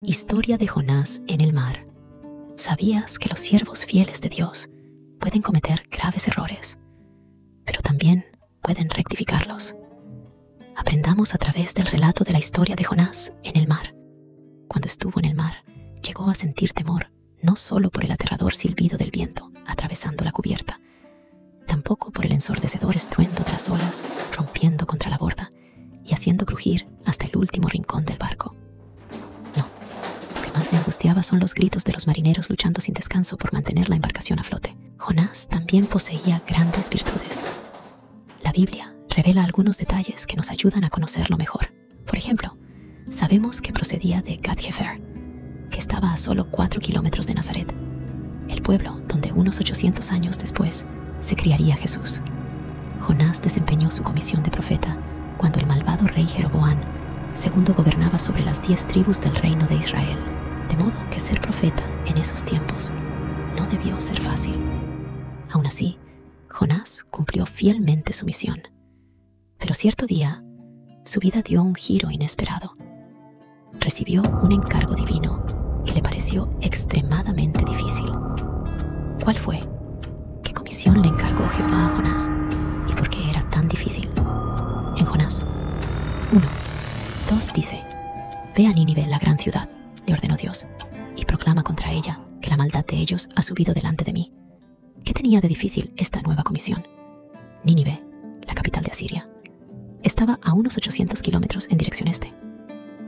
Historia de Jonás en el mar. ¿Sabías que los siervos fieles de Dios pueden cometer graves errores, pero también pueden rectificarlos? Aprendamos a través del relato de la historia de Jonás en el mar. Cuando estuvo en el mar, llegó a sentir temor, no solo por el aterrador silbido del viento atravesando la cubierta, tampoco por el ensordecedor estruendo de las olas rompiendo contra la borda y haciendo crujir hasta el último rincón del barco. No, lo que más le angustiaba son los gritos de los marineros luchando sin descanso por mantener la embarcación a flote. Jonás también poseía grandes virtudes. La Biblia revela algunos detalles que nos ayudan a conocerlo mejor. Por ejemplo, sabemos que procedía de Gat-Hefer, que estaba a solo 4 kilómetros de Nazaret, el pueblo donde unos 800 años después se criaría Jesús. Jonás desempeñó su comisión de profeta cuando el malvado rey Jeroboam II gobernaba sobre las 10 tribus del reino de Israel, de modo que ser profeta en esos tiempos no debió ser fácil. Aún así, Jonás cumplió fielmente su misión. Pero cierto día, su vida dio un giro inesperado. Recibió un encargo divino que le pareció extremadamente difícil. ¿Cuál fue? ¿Qué comisión le encargó Jehová a Jonás? ¿Y por qué era tan difícil? En Jonás 1:2 dice: «Ve a Nínive, la gran ciudad», le ordenó Dios, «y proclama contra ella que la maldad de ellos ha subido delante de mí». ¿Qué tenía de difícil esta nueva comisión? Nínive, la capital de Asiria, estaba a unos 800 kilómetros en dirección este,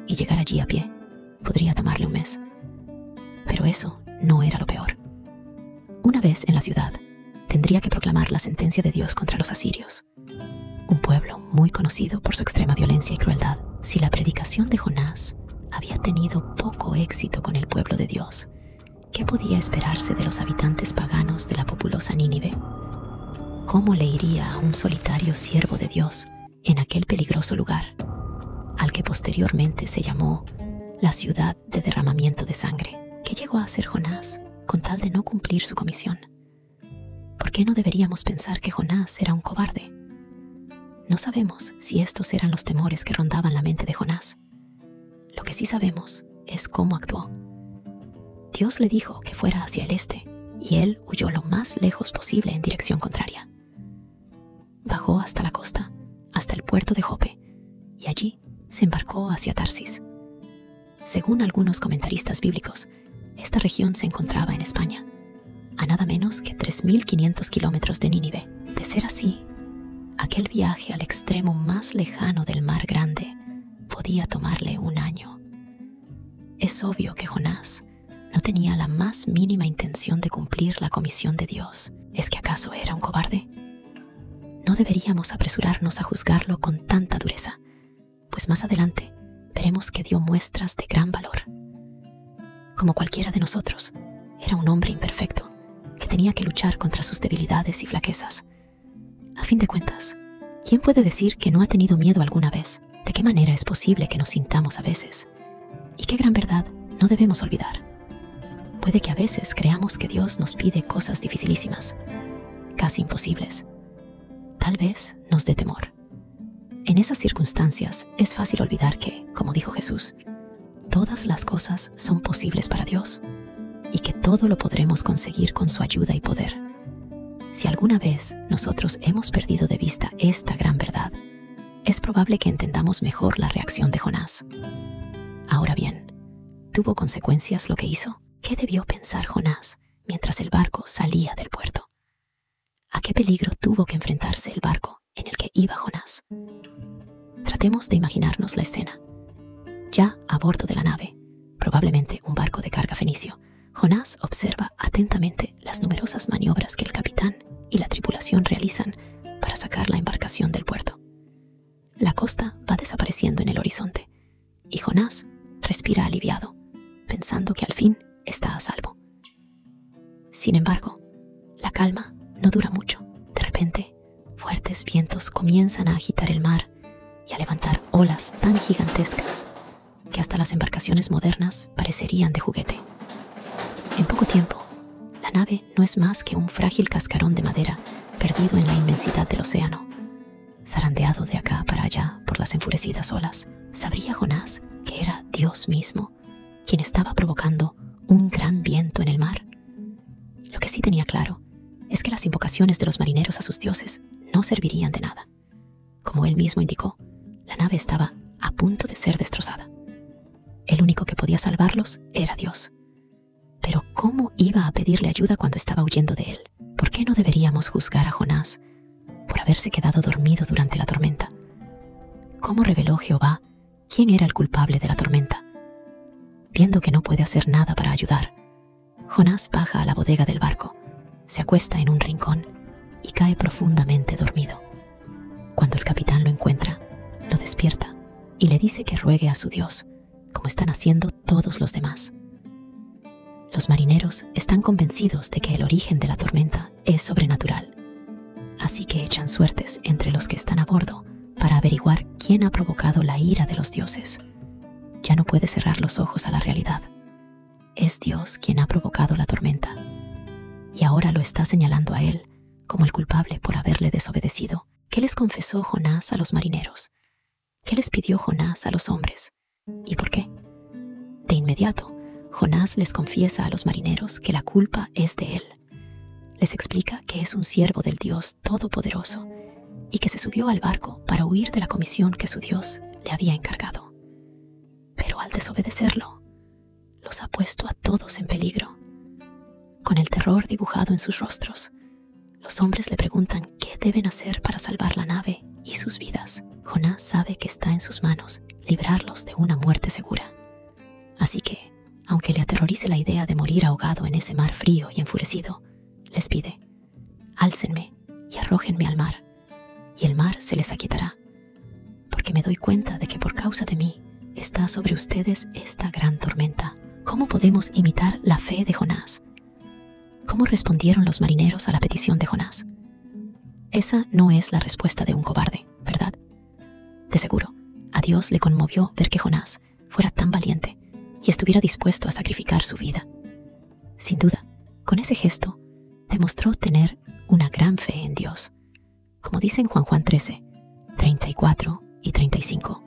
y llegar allí a pie podría tomarle un mes. Pero eso no era lo peor. Una vez en la ciudad, tendría que proclamar la sentencia de Dios contra los asirios, un pueblo muy conocido por su extrema violencia y crueldad. Si la predicación de Jonás había tenido poco éxito con el pueblo de Dios, ¿qué podía esperarse de los habitantes paganos de la populosa Nínive? ¿Cómo le iría a un solitario siervo de Dios en aquel peligroso lugar, al que posteriormente se llamó la ciudad de derramamiento de sangre? ¿Qué llegó a hacer Jonás con tal de no cumplir su comisión? ¿Por qué no deberíamos pensar que Jonás era un cobarde? No sabemos si estos eran los temores que rondaban la mente de Jonás. Lo que sí sabemos es cómo actuó. Dios le dijo que fuera hacia el este, y él huyó lo más lejos posible en dirección contraria. Bajó hasta la costa, hasta el puerto de Jope, y allí se embarcó hacia Tarsis. Según algunos comentaristas bíblicos, esta región se encontraba en España, a nada menos que 3.500 kilómetros de Nínive. De ser así, aquel viaje al extremo más lejano del Mar Grande podía tomarle un año. Es obvio que Jonás no tenía la más mínima intención de cumplir la comisión de Dios. ¿Es que acaso era un cobarde? No deberíamos apresurarnos a juzgarlo con tanta dureza, pues más adelante veremos que dio muestras de gran valor. Como cualquiera de nosotros, era un hombre imperfecto que tenía que luchar contra sus debilidades y flaquezas. A fin de cuentas, ¿quién puede decir que no ha tenido miedo alguna vez? ¿De qué manera es posible que nos sintamos a veces? ¿Y qué gran verdad no debemos olvidar? Puede que a veces creamos que Dios nos pide cosas dificilísimas, casi imposibles. Tal vez nos dé temor. En esas circunstancias es fácil olvidar que, como dijo Jesús, todas las cosas son posibles para Dios y que todo lo podremos conseguir con su ayuda y poder. Si alguna vez nosotros hemos perdido de vista esta gran verdad, es probable que entendamos mejor la reacción de Jonás. Ahora bien, ¿tuvo consecuencias lo que hizo? ¿Qué debió pensar Jonás mientras el barco salía del puerto? ¿A qué peligro tuvo que enfrentarse el barco en el que iba Jonás? Tratemos de imaginarnos la escena. Ya a bordo de la nave, probablemente un barco de carga fenicio, Jonás observa atentamente las numerosas maniobras que el capitán y la tripulación realizan para sacar la embarcación del puerto. La costa va desapareciendo en el horizonte y Jonás respira aliviado, pensando que al fin está a salvo. Sin embargo, la calma no dura mucho. De repente, fuertes vientos comienzan a agitar el mar y a levantar olas tan gigantescas que hasta las embarcaciones modernas parecerían de juguete. En poco tiempo, la nave no es más que un frágil cascarón de madera perdido en la inmensidad del océano, zarandeado de acá para allá por las enfurecidas olas. ¿Sabría Jonás que era Dios mismo quien estaba provocando un gran viento en el mar. Lo que sí tenía claro es que las invocaciones de los marineros a sus dioses no servirían de nada. Como él mismo indicó, la nave estaba a punto de ser destrozada. El único que podía salvarlos era Dios. Pero ¿cómo iba a pedirle ayuda cuando estaba huyendo de él? ¿Por qué no deberíamos juzgar a Jonás por haberse quedado dormido durante la tormenta? ¿Cómo reveló Jehová quién era el culpable de la tormenta? Viendo que no puede hacer nada para ayudar, Jonás baja a la bodega del barco, se acuesta en un rincón y cae profundamente dormido. Cuando el capitán lo encuentra, lo despierta y le dice que ruegue a su Dios, como están haciendo todos los demás. Los marineros están convencidos de que el origen de la tormenta es sobrenatural, así que echan suertes entre los que están a bordo para averiguar quién ha provocado la ira de los dioses. Ya no puede cerrar los ojos a la realidad. Es Dios quien ha provocado la tormenta, y ahora lo está señalando a él como el culpable por haberle desobedecido. ¿Qué les confesó Jonás a los marineros? ¿Qué les pidió Jonás a los hombres? ¿Y por qué? De inmediato, Jonás les confiesa a los marineros que la culpa es de él. Les explica que es un siervo del Dios Todopoderoso y que se subió al barco para huir de la comisión que su Dios le había encargado. Pero al desobedecerlo, los ha puesto a todos en peligro. Con el terror dibujado en sus rostros, los hombres le preguntan qué deben hacer para salvar la nave y sus vidas. Jonás sabe que está en sus manos librarlos de una muerte segura. Así que, aunque le aterrorice la idea de morir ahogado en ese mar frío y enfurecido, les pide: álcenme y arrójenme al mar, y el mar se les aquietará, porque me doy cuenta de que por causa de mí está sobre ustedes esta gran tormenta. ¿Cómo podemos imitar la fe de Jonás? ¿Cómo respondieron los marineros a la petición de Jonás? Esa no es la respuesta de un cobarde, ¿verdad? De seguro, a Dios le conmovió ver que Jonás fuera tan valiente y estuviera dispuesto a sacrificar su vida. Sin duda, con ese gesto, demostró tener una gran fe en Dios. Como dice en Juan 13, 34 y 35,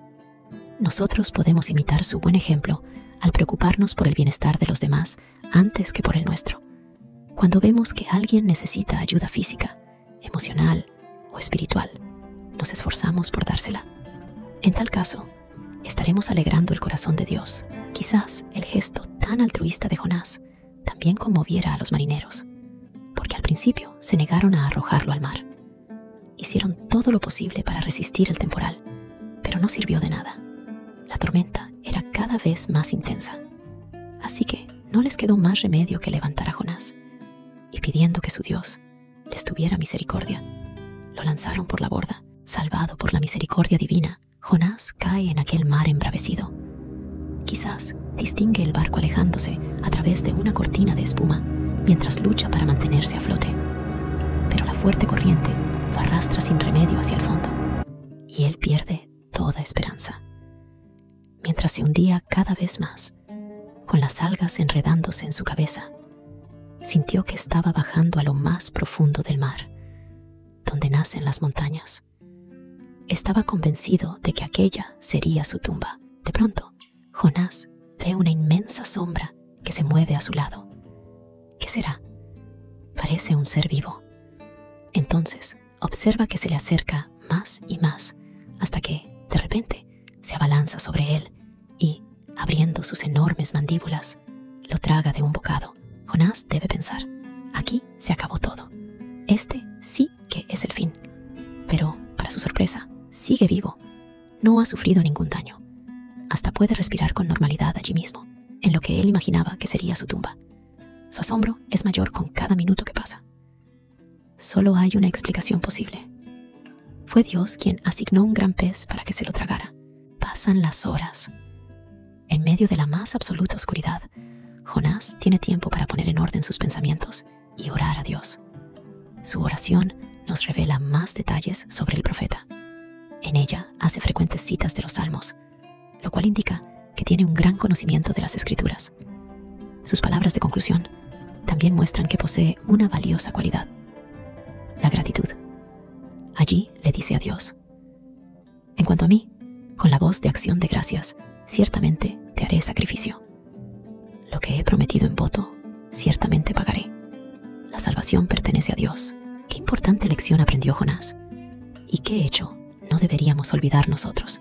nosotros podemos imitar su buen ejemplo al preocuparnos por el bienestar de los demás antes que por el nuestro. Cuando vemos que alguien necesita ayuda física, emocional o espiritual, nos esforzamos por dársela. En tal caso, estaremos alegrando el corazón de Dios. Quizás el gesto tan altruista de Jonás también conmoviera a los marineros, porque al principio se negaron a arrojarlo al mar. Hicieron todo lo posible para resistir el temporal, pero no sirvió de nada. La tormenta era cada vez más intensa, así que no les quedó más remedio que levantar a Jonás, y pidiendo que su Dios les tuviera misericordia, lo lanzaron por la borda. Salvado por la misericordia divina, Jonás cae en aquel mar embravecido. Quizás distingue el barco alejándose a través de una cortina de espuma mientras lucha para mantenerse a flote. Pero la fuerte corriente lo arrastra sin remedio hacia el fondo, y él pierde toda esperanza. Mientras se hundía cada vez más, con las algas enredándose en su cabeza, sintió que estaba bajando a lo más profundo del mar, donde nacen las montañas. Estaba convencido de que aquella sería su tumba. De pronto, Jonás ve una inmensa sombra que se mueve a su lado. ¿Qué será? Parece un ser vivo. Entonces, observa que se le acerca más y más, hasta que, de repente, se abalanza sobre él y, abriendo sus enormes mandíbulas, lo traga de un bocado. Jonás debe pensar: aquí se acabó todo. Este sí que es el fin. Pero, para su sorpresa, sigue vivo. No ha sufrido ningún daño. Hasta puede respirar con normalidad allí mismo, en lo que él imaginaba que sería su tumba. Su asombro es mayor con cada minuto que pasa. Solo hay una explicación posible. Fue Dios quien asignó un gran pez para que se lo tragara. Pasan las horas. En medio de la más absoluta oscuridad, Jonás tiene tiempo para poner en orden sus pensamientos y orar a Dios. Su oración nos revela más detalles sobre el profeta. En ella hace frecuentes citas de los Salmos, lo cual indica que tiene un gran conocimiento de las Escrituras. Sus palabras de conclusión también muestran que posee una valiosa cualidad: la gratitud. Allí le dice a Dios: en cuanto a mí, con la voz de acción de gracias, ciertamente te haré sacrificio. Lo que he prometido en voto, ciertamente pagaré. La salvación pertenece a Dios. Qué importante lección aprendió Jonás. ¿Y qué hecho no deberíamos olvidar nosotros?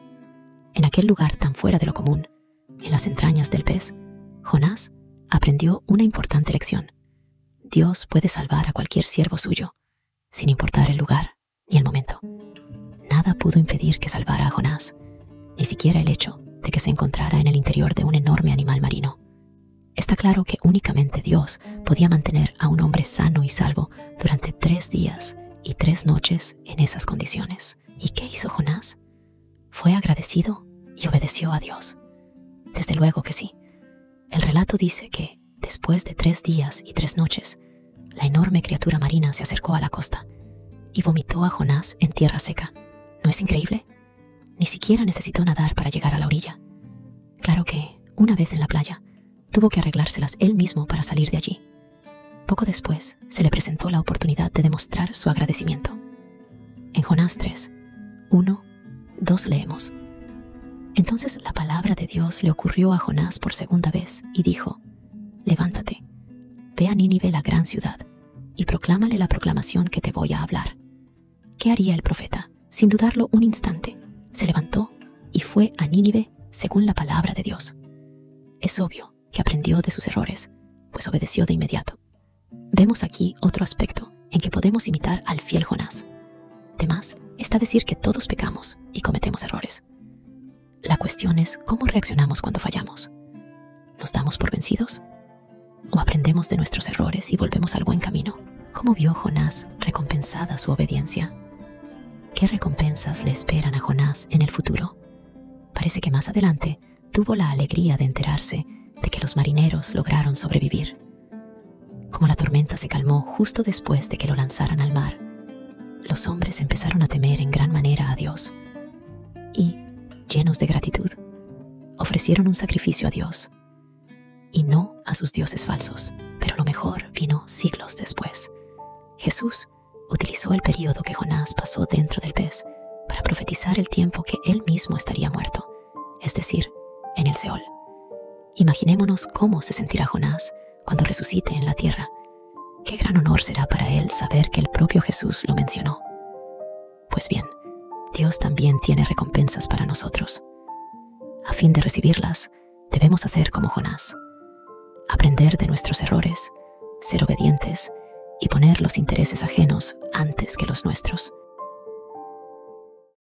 En aquel lugar tan fuera de lo común, en las entrañas del pez, Jonás aprendió una importante lección. Dios puede salvar a cualquier siervo suyo, sin importar el lugar ni el momento. Nada pudo impedir que salvara a Jonás, ni siquiera el hecho de que se encontrara en el interior de un enorme animal marino. Está claro que únicamente Dios podía mantener a un hombre sano y salvo durante 3 días y 3 noches en esas condiciones. ¿Y qué hizo Jonás? Fue agradecido y obedeció a Dios. Desde luego que sí. El relato dice que, después de 3 días y 3 noches, la enorme criatura marina se acercó a la costa y vomitó a Jonás en tierra seca. ¿No es increíble? Ni siquiera necesitó nadar para llegar a la orilla. Claro que, una vez en la playa, tuvo que arreglárselas él mismo para salir de allí. Poco después, se le presentó la oportunidad de demostrar su agradecimiento. En Jonás 3, 1, 2 leemos: Entonces la palabra de Dios le ocurrió a Jonás por segunda vez y dijo: Levántate, ve a Nínive, la gran ciudad, y proclámale la proclamación que te voy a hablar. ¿Qué haría el profeta? Sin dudarlo un instante, se levantó y fue a Nínive según la palabra de Dios. Es obvio que aprendió de sus errores, pues obedeció de inmediato. Vemos aquí otro aspecto en que podemos imitar al fiel Jonás. Además, está decir que todos pecamos y cometemos errores. La cuestión es cómo reaccionamos cuando fallamos. ¿Nos damos por vencidos? ¿O aprendemos de nuestros errores y volvemos al buen camino? ¿Cómo vio Jonás recompensada su obediencia? ¿Qué recompensas le esperan a Jonás en el futuro? Parece que más adelante tuvo la alegría de enterarse de que los marineros lograron sobrevivir. Como la tormenta se calmó justo después de que lo lanzaran al mar, los hombres empezaron a temer en gran manera a Dios y, llenos de gratitud, ofrecieron un sacrificio a Dios y no a sus dioses falsos. Pero lo mejor vino siglos después. Jesús utilizó el período que Jonás pasó dentro del pez para profetizar el tiempo que él mismo estaría muerto, es decir, en el Seol. Imaginémonos cómo se sentirá Jonás cuando resucite en la tierra. Qué gran honor será para él saber que el propio Jesús lo mencionó. Pues bien, Dios también tiene recompensas para nosotros. A fin de recibirlas, debemos hacer como Jonás: aprender de nuestros errores, ser obedientes y poner los intereses ajenos antes que los nuestros.